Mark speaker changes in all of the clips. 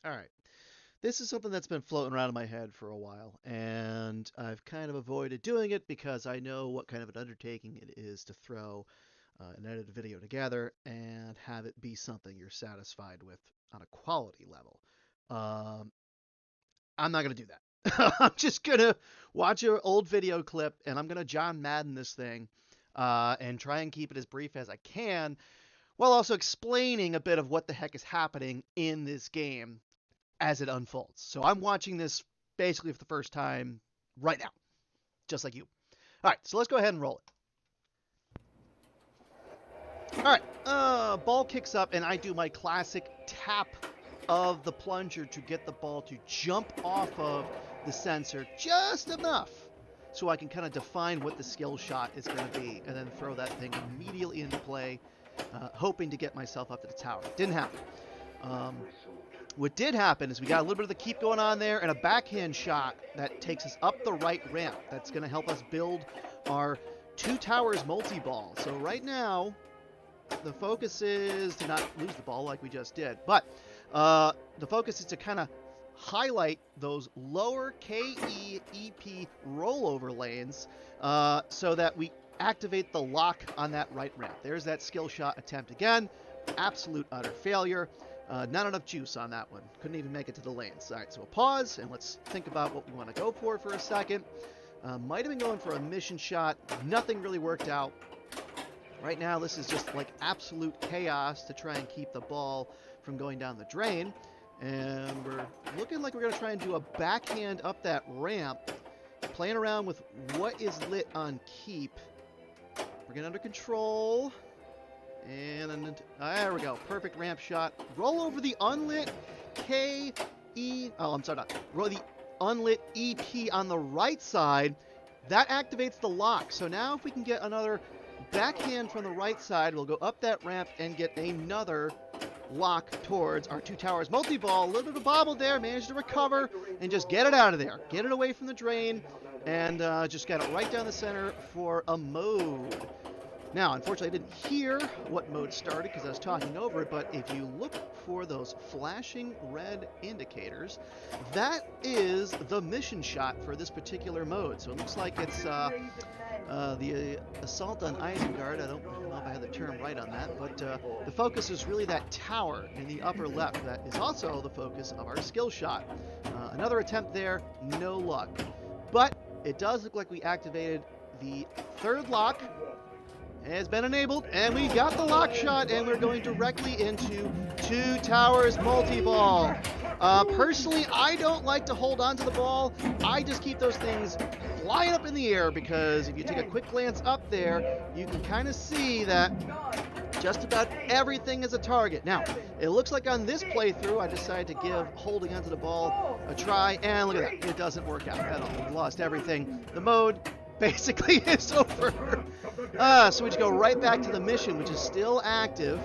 Speaker 1: All right. This is something that's been floating around in my head for a while, and I've kind of avoided doing it because I know what kind of an undertaking it is to throw an edited video together and have it be something you're satisfied with on a quality level. Um, I'm not going to do that. I'm just going to watch an old video clip and I'm going to John Madden this thing and try and keep it as brief as I can while also explaining a bit of what the heck is happening in this game as it unfolds. So I'm watching this basically for the first time right now, just like you. All right, so let's go ahead and roll it. All right, ball kicks up, and I do my classic tap of the plunger to get the ball to jump off of the sensor just enough so I can kind of define what the skill shot is going to be and then throw that thing immediately into play, hoping to get myself up to the tower. Didn't happen. Um, What did happen is we got a little bit of the keep going on there and a backhand shot that takes us up the right ramp. That's going to help us build our two towers multi-ball. So right now, the focus is to not lose the ball like we just did. But the focus is to kind of highlight those lower KEEP rollover lanes so that we activate the lock on that right ramp. There's that skill shot attempt again. Absolute utter failure. Not enough juice on that one. Couldn't even make it to the lanes. All right, so we'll pause and let's think about what we want to go for a second. Might have been going for a mission shot. Nothing really worked out. Right now, this is just like absolute chaos to try and keep the ball from going down the drain. And we're looking like we're going to try and do a backhand up that ramp, playing around with what is lit on keep. We're getting under control. And there we go. Perfect ramp shot. Roll over the unlit I'm sorry, not. Roll the unlit EP on the right side. That activates the lock. So now if we can get another backhand from the right side, we'll go up that ramp and get another lock towards our two towers multi-ball. A little bit of a bobble there. Managed to recover and just get it out of there. Get it away from the drain and just got it right down the center for a mode. Now, unfortunately, I didn't hear what mode started because I was talking over it, but if you look for those flashing red indicators, that is the mission shot for this particular mode. So it looks like it's the assault on Isengard. I don't know if I have the term right on that, but the focus is really that tower in the upper left. That is also the focus of our skill shot. Another attempt there, no luck. But it does look like we activated the third lock. Has been enabled, and we got the lock shot, and we're going directly into two towers multi-ball. Personally, I don't like to hold on to the ball. I just keep those things flying up in the air because if you take a quick glance up there, you can kind of see that just about everything is a target. Now, it looks like on this playthrough, I decided to give holding onto the ball a try, and look at that. It doesn't work out at all. We lost everything. The mode basically is over. So we just go right back to the mission, which is still active.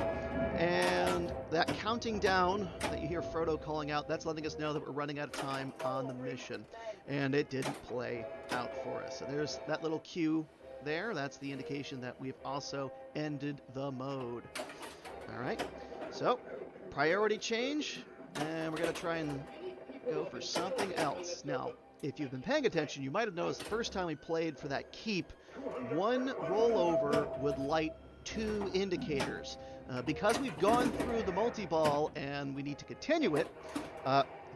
Speaker 1: And that counting down that you hear Frodo calling out, that's letting us know that we're running out of time on the mission. And it didn't play out for us. So there's that little cue there. That's the indication that we've also ended the mode. All right. So priority change. And we're going to try and go for something else. Now, if you've been paying attention, you might have noticed the first time we played for that keep, one rollover would light two indicators. Because we've gone through the multi-ball and we need to continue it,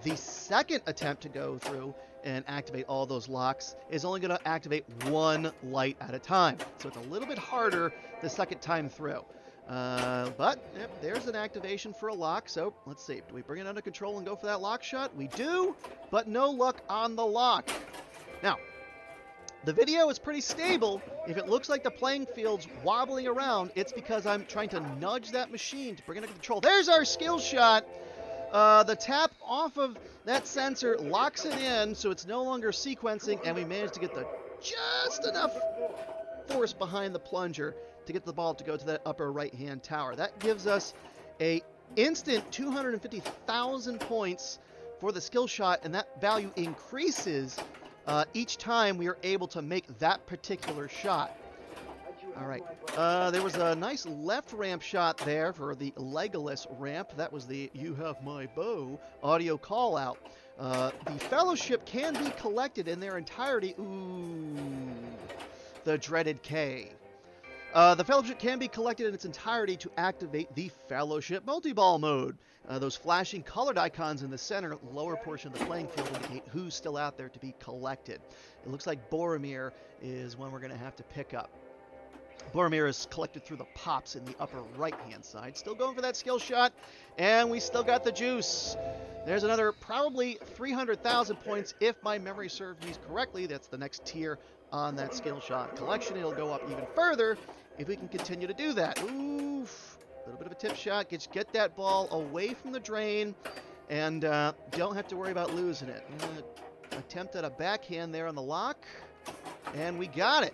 Speaker 1: the second attempt to go through and activate all those locks is only going to activate one light at a time. So it's a little bit harder the second time through. But yep, there's an activation for a lock. So let's see. Do we bring it under control and go for that lock shot? We do, but no luck on the lock. Now, the video is pretty stable. If it looks like the playing field's wobbling around, it's because I'm trying to nudge that machine to bring it under control. There's our skill shot. The tap off of that sensor locks it in, so it's no longer sequencing, and we managed to get the just enough force behind the plunger to get the ball to go to that upper right-hand tower. That gives us a instant 250,000 points for the skill shot, and that value increases each time we are able to make that particular shot. All right. There was a nice left ramp shot there for the Legolas ramp. That was the "You Have My Bow" audio call out. The Fellowship can be collected in their entirety. Ooh, the dreaded K. The Fellowship can be collected in its entirety to activate the Fellowship multi-ball mode. Those flashing colored icons in the center, lower portion of the playing field, indicate who's still out there to be collected. It looks like Boromir is one we're going to have to pick up. Boromir is collected through the pops in the upper right-hand side. Still going for that skill shot, and we still got the juice. There's another probably 300,000 points if my memory serves me correctly. That's the next tier on that skill shot collection. It'll go up even further if we can continue to do that. Oof. A little bit of a tip shot. Get that ball away from the drain, and don't have to worry about losing it. Attempt at a backhand there on the lock, and we got it.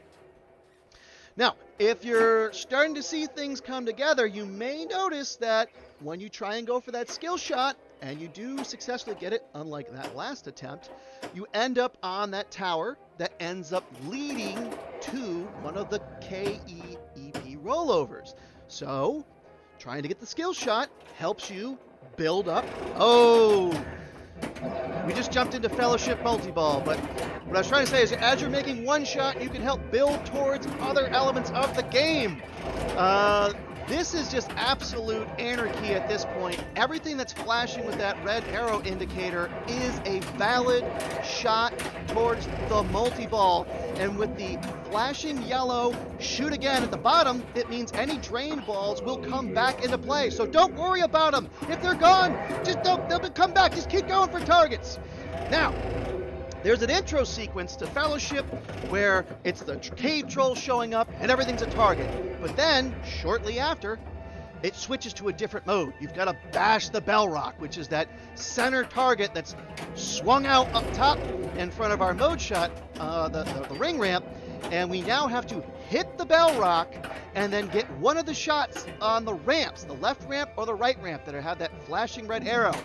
Speaker 1: Now, if you're starting to see things come together, you may notice that when you try and go for that skill shot, and you do successfully get it, unlike that last attempt, you end up on that tower that ends up leading to one of the KEEP rollovers. So, trying to get the skill shot helps you build up. Oh! We just jumped into Fellowship multi-ball, but what I was trying to say is as you're making one shot, you can help build towards other elements of the game. This is just absolute anarchy at this point. Everything that's flashing with that red arrow indicator is a valid shot towards the multi-ball. And with the flashing yellow shoot again at the bottom, it means any drained balls will come back into play. So don't worry about them. If they're gone, they'll come back. Just keep going for targets. Now, there's an intro sequence to Fellowship where it's the cave troll showing up and everything's a target. But then, shortly after, it switches to a different mode. You've got to bash the bell rock, which is that center target that's swung out up top in front of our mode shot, the ring ramp. And we now have to hit the bell rock and then get one of the shots on the ramps, the left ramp or the right ramp that have that flashing red arrow.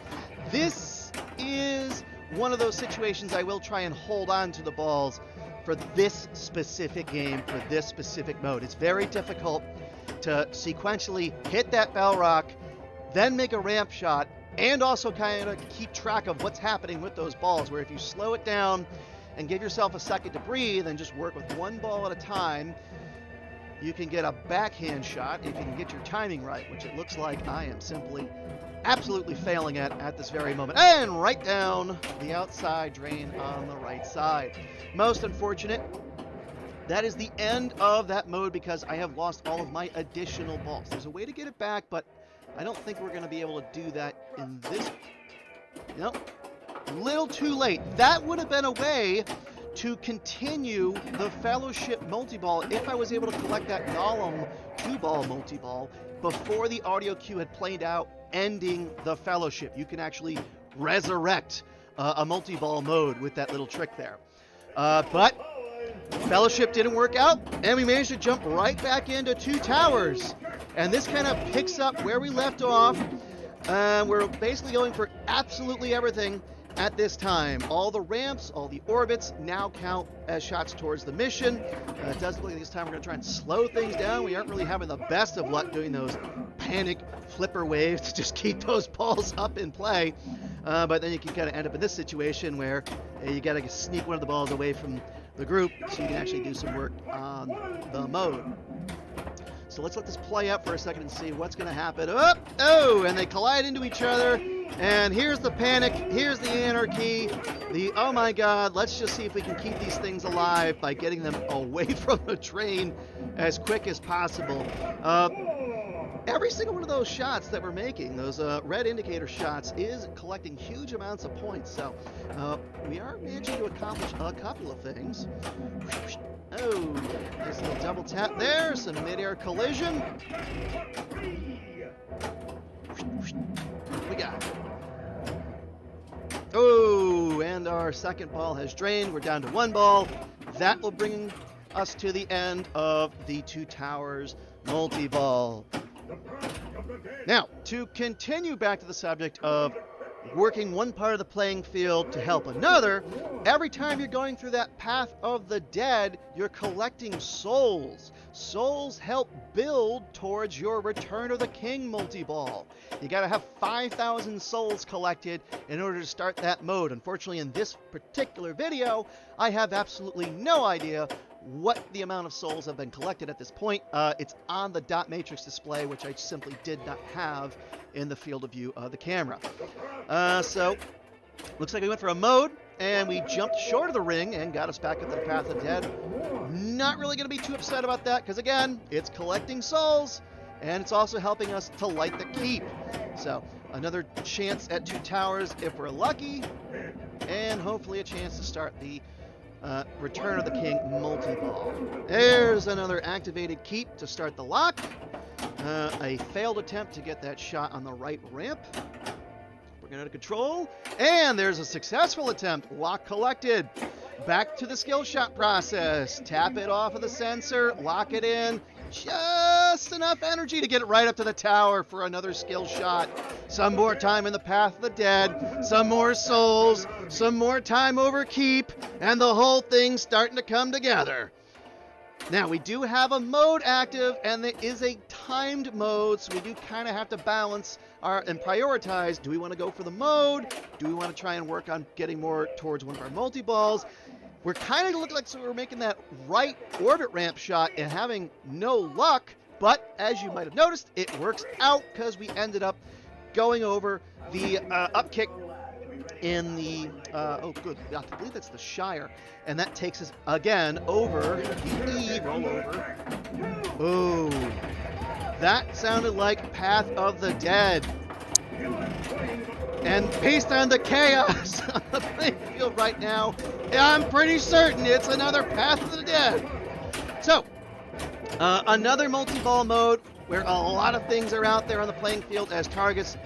Speaker 1: This is one of those situations I will try and hold on to the balls for this specific game, for this specific mode. It's very difficult to sequentially hit that bell rock, then make a ramp shot, and also kind of keep track of what's happening with those balls, where if you slow it down and give yourself a second to breathe and just work with one ball at a time, you can get a backhand shot if you can get your timing right, which it looks like I am simply absolutely failing at this very moment. And right down the outside drain on the right side. Most unfortunate. That is the end of that mode because I have lost all of my additional balls. There's a way to get it back, but I don't think we're going to be able to do that in this. Nope. A little too late. That would have been a way to continue the Fellowship multi-ball if I was able to collect that Gollum 2-ball multi-ball before the audio cue had played out, ending the Fellowship. You can actually resurrect a multi-ball mode with that little trick there. But Fellowship didn't work out, and we managed to jump right back into Two Towers. And this kind of picks up where we left off. We're basically going for absolutely everything at this time. All the ramps, all the orbits now count as shots towards the mission. It does look like this time we're going to try and slow things down. We aren't really having the best of luck doing those panic flipper waves to just keep those balls up in play. But then you can kind of end up in this situation where you got to sneak one of the balls away from the group so you can actually do some work on the mode. So let's let this play out for a second and see what's going to happen. Oh, and they collide into each other. And here's the panic. Here's the anarchy. Oh my God, let's just see if we can keep these things alive by getting them away from the train as quick as possible. Every single one of those shots that we're making, those red indicator shots, is collecting huge amounts of points. So we are managing to accomplish a couple of things. Oh, there's a little double tap there, some mid-air collision. We got it. Oh, and our second ball has drained. We're down to one ball. That will bring us to the end of the Two Towers multi-ball. Now, to continue back to the subject of working one part of the playing field to help another, every time you're going through that path of the dead, you're collecting souls. Souls help build towards your Return of the King multi-ball. You gotta have 5,000 souls collected in order to start that mode. Unfortunately, in this particular video, I have absolutely no idea what the amount of souls have been collected at this point. It's on the dot matrix display, which I simply did not have in the field of view of the camera. So, looks like we went for a mode, and we jumped short of the ring and got us back up to the path of the dead. Not really going to be too upset about that, because again, it's collecting souls, and it's also helping us to light the keep. So, another chance at 2 towers if we're lucky, and hopefully a chance to start the Return of the King multi-ball. There's another activated keep to start the lock. A failed attempt to get that shot on the right ramp. We're going to control. And there's a successful attempt. Lock collected. Back to the skill shot process. Tap it off of the sensor. Lock it in. Just enough energy to get it right up to the tower for another skill shot. Some more time in the path of the dead. Some more souls. Some more time over keep. And the whole thing's starting to come together. Now, we do have a mode active, and there is a timed mode, so we do kind of have to balance and prioritize. Do we want to go for the mode? Do we want to try and work on getting more towards one of our multi-balls? We're kind of looking like we're making that right orbit ramp shot and having no luck, but as you might have noticed, it works out because we ended up going over the up kick in the, oh good, I believe that's the Shire, and that takes us again over the E, roll over. Oh, that sounded like Path of the Dead. And based on the chaos on the playing field right now, I'm pretty certain it's another Path of the Dead. So, another multi-ball mode where a lot of things are out there on the playing field as targets,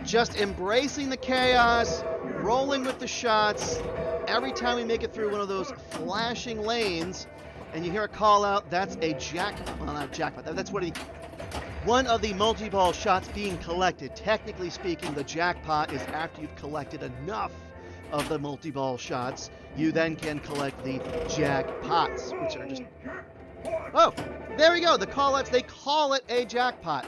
Speaker 1: just embracing the chaos, rolling with the shots. Every time we make it through one of those flashing lanes, and you hear a call out, that's a not jackpot, that's one of the multi-ball shots being collected. Technically speaking, the jackpot is after you've collected enough of the multi-ball shots, you then can collect the jackpots, which are just... Oh, there we go, the call-outs, they call it a jackpot.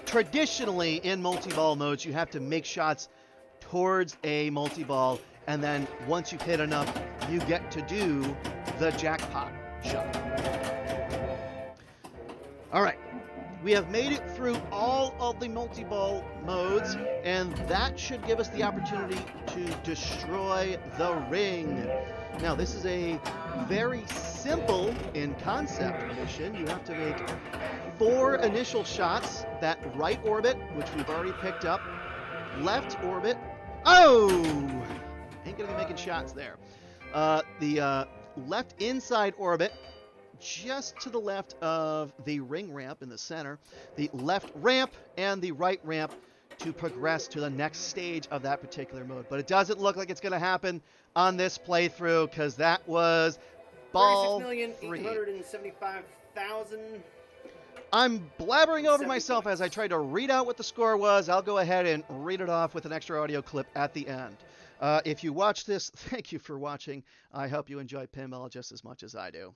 Speaker 1: Traditionally, in multi-ball modes, you have to make shots towards a multi-ball, and then once you've hit enough, you get to do the jackpot shot. All right, we have made it through all of the multi-ball modes, and that should give us the opportunity to destroy the ring. Now, this is a very simple in concept mission. You have to make 4 initial shots. That right orbit, which we've already picked up. Left orbit. Oh! Ain't gonna be making shots there. The left inside orbit, just to the left of the ring ramp in the center. The left ramp and the right ramp to progress to the next stage of that particular mode. But it doesn't look like it's going to happen on this playthrough, because that was ball
Speaker 2: 36,875,000.
Speaker 1: I'm blabbering over myself as I tried to read out what the score was. I'll go ahead and read it off with an extra audio clip at the end. If you watch this, thank you for watching. I hope you enjoy pinball just as much as I do.